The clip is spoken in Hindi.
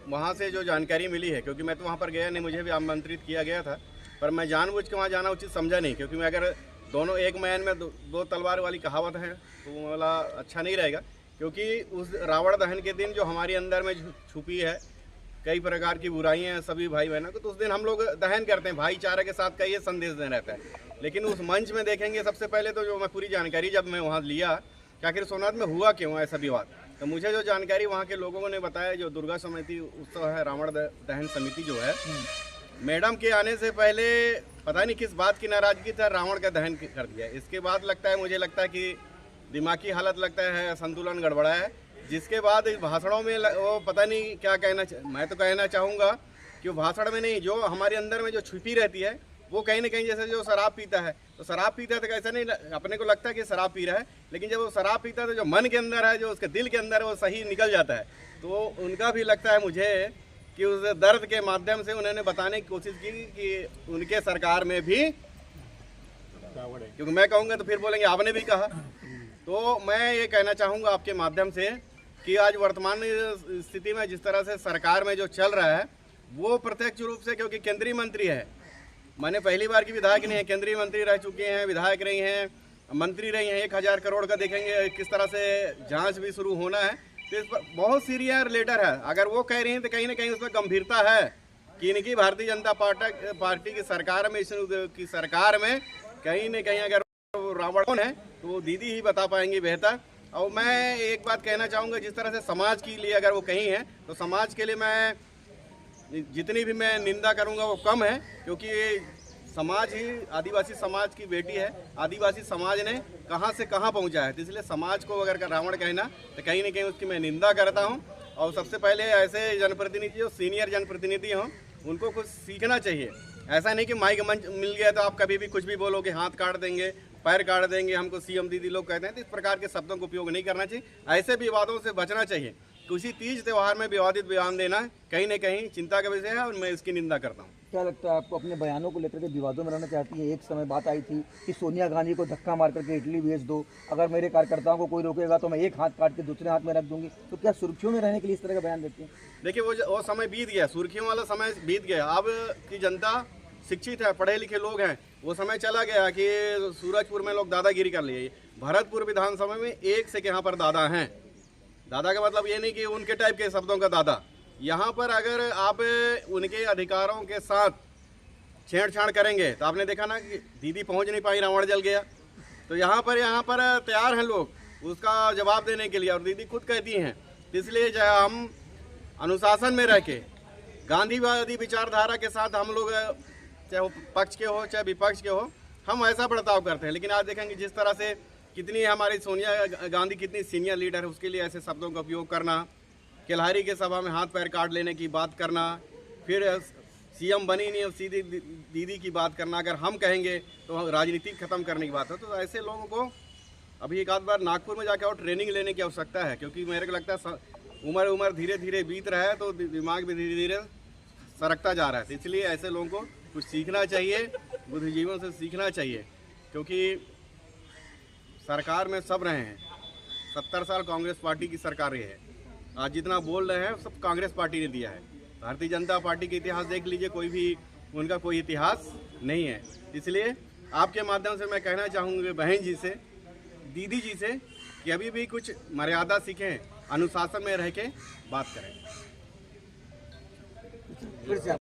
वहाँ से जो जानकारी मिली है, क्योंकि मैं तो वहाँ पर गया नहीं, मुझे भी आमंत्रित किया गया था, पर मैं जानबूझ के वहाँ जाना उचित समझा नहीं, क्योंकि मैं अगर दोनों एक मैन में दो तलवार वाली कहावत है तो वो वाला अच्छा नहीं रहेगा। क्योंकि उस रावण दहन के दिन जो हमारे अंदर में छुपी है कई प्रकार की बुराइयां हैं सभी भाई बहनों को, तो उस दिन हम लोग दहन करते हैं, भाईचारे के साथ का ये संदेश देना रहता है। लेकिन उस मंच में देखेंगे सबसे पहले तो जो मैं पूरी जानकारी जब मैं वहाँ लिया कि आखिर सोमनाथ में हुआ क्यों ऐसा विवाद, तो मुझे जो जानकारी वहाँ के लोगों ने बताया, जो दुर्गा समिति उत्सव है, रावण दहन समिति जो है, मैडम के आने से पहले पता नहीं किस बात की नाराजगी था, रावण का दहन कर दिया। इसके बाद लगता है, मुझे लगता है कि दिमागी हालत लगता है संतुलन गड़बड़ा है, जिसके बाद इस भाषणों में वो पता नहीं क्या कहना। मैं तो कहना चाहूँगा कि वो भाषण में नहीं, जो हमारे अंदर में जो छुपी रहती है वो कहीं ना कहीं, जैसे जो शराब पीता है तो शराब पीता है तो ऐसा नहीं अपने को लगता है कि शराब पी रहा है, लेकिन जब वो शराब पीता है तो जो मन के अंदर है, जो उसके दिल के अंदर है, वो सही निकल जाता है। तो उनका भी लगता है मुझे कि उस दर्द के माध्यम से उन्होंने बताने की कोशिश की कि उनके सरकार में भी, क्योंकि मैं कहूँगा तो फिर बोलेंगे आपने भी कहा। तो मैं ये कहना चाहूँगा आपके माध्यम से कि आज वर्तमान स्थिति में जिस तरह से सरकार में जो चल रहा है वो प्रत्यक्ष रूप से, क्योंकि केंद्रीय मंत्री है, मैंने पहली बार की विधायक नहीं है, केंद्रीय मंत्री रह चुके हैं, विधायक रही हैं, मंत्री रही हैं, 1000 करोड़ का देखेंगे किस तरह से जांच भी शुरू होना है। तो इस पर बहुत सीरियर लेटर है, अगर वो कह रही हैं तो कहीं ना कहीं उसमें गंभीरता है कि इनकी भारतीय जनता पार्टी की सरकार में, की सरकार में कहीं ना कहीं अगर रावण कौन है तो वो दीदी ही बता पाएंगी बेहतर। और मैं एक बात कहना चाहूँगा, जिस तरह से समाज के लिए अगर वो कहीं है तो समाज के लिए मैं जितनी भी मैं निंदा करूँगा वो कम है, क्योंकि समाज ही आदिवासी समाज की बेटी है, आदिवासी समाज ने कहाँ से कहाँ पहुँचा है, तो इसलिए समाज को अगर रावण कहना तो कहीं ना कहीं उसकी मैं निंदा करता हूँ। और सबसे पहले ऐसे जनप्रतिनिधि जो सीनियर जनप्रतिनिधि हों उनको कुछ सीखना चाहिए। ऐसा नहीं कि माइक मंच मिल गया तो आप कभी भी कुछ भी बोलोगे, हाथ काट देंगे, पैर काट देंगे, हमको सीएम दीदी लोग कहते हैं, तो इस प्रकार के शब्दों का उपयोग नहीं करना चाहिए, ऐसे विवादों से बचना चाहिए। किसी तीज त्यौहार में विवादित बयान देना कहीं न कहीं चिंता का विषय है और मैं इसकी निंदा करता हूँ। क्या लगता है आपको, अपने बयानों को लेकर के विवादों में रहना चाहती है? एक समय बात आई थी कि सोनिया गांधी को धक्का मार करके इटली भेज दो, अगर मेरे कार्यकर्ताओं को कोई रोकेगा तो मैं एक हाथ काट के दूसरे हाथ में रख दूंगी, तो क्या सुर्खियों में रहने के लिए इस तरह का बयान देती है? देखिए वो समय बीत गया, सुर्खियों वाला समय बीत गया। अब की जनता शिक्षित है, पढ़े लिखे लोग हैं, वो समय चला गया कि सूरजपुर में लोग दादागिरी कर लिए। भरतपुर विधानसभा में एक से यहाँ पर दादा हैं। दादा का मतलब ये नहीं कि उनके टाइप के शब्दों का दादा। यहाँ पर अगर आप उनके अधिकारों के साथ छेड़छाड़ करेंगे तो आपने देखा ना कि दीदी पहुँच नहीं पाई, रावण जल गया। तो यहाँ पर तैयार हैं लोग उसका जवाब देने के लिए, और दीदी खुद कहती हैं। इसलिए चाहे हम अनुशासन में रह के गांधीवादी विचारधारा के साथ हम लोग, चाहे वो पक्ष के हो चाहे विपक्ष के हो, हम ऐसा बर्ताव करते हैं। लेकिन आज देखेंगे जिस तरह से कितनी हमारी सोनिया गांधी कितनी सीनियर लीडर है, उसके लिए ऐसे शब्दों का उपयोग करना, केल्हारी के सभा में हाथ पैर काट लेने की बात करना, फिर सीएम बनी नहीं और सीधी दीदी की बात करना, अगर हम कहेंगे तो राजनीति खत्म करने की बात है। तो ऐसे लोगों को अभी एक आध बार नागपुर में जाकर और ट्रेनिंग लेने की आवश्यकता है, क्योंकि मेरे को लगता है उम्र धीरे धीरे बीत रहा है तो दिमाग भी धीरे धीरे सरकता जा रहा है। तो इसलिए ऐसे लोगों को कुछ सीखना चाहिए, बुद्धिजीवियों से सीखना चाहिए, क्योंकि सरकार में सब रहे हैं। 70 साल कांग्रेस पार्टी की सरकार रही है, आज जितना बोल रहे हैं सब कांग्रेस पार्टी ने दिया है। भारतीय जनता पार्टी का इतिहास देख लीजिए, कोई भी उनका कोई इतिहास नहीं है। इसलिए आपके माध्यम से मैं कहना चाहूँगी बहन जी से, दीदी जी से, कि अभी भी कुछ मर्यादा सीखें, अनुशासन में रह के बात करें। फिर से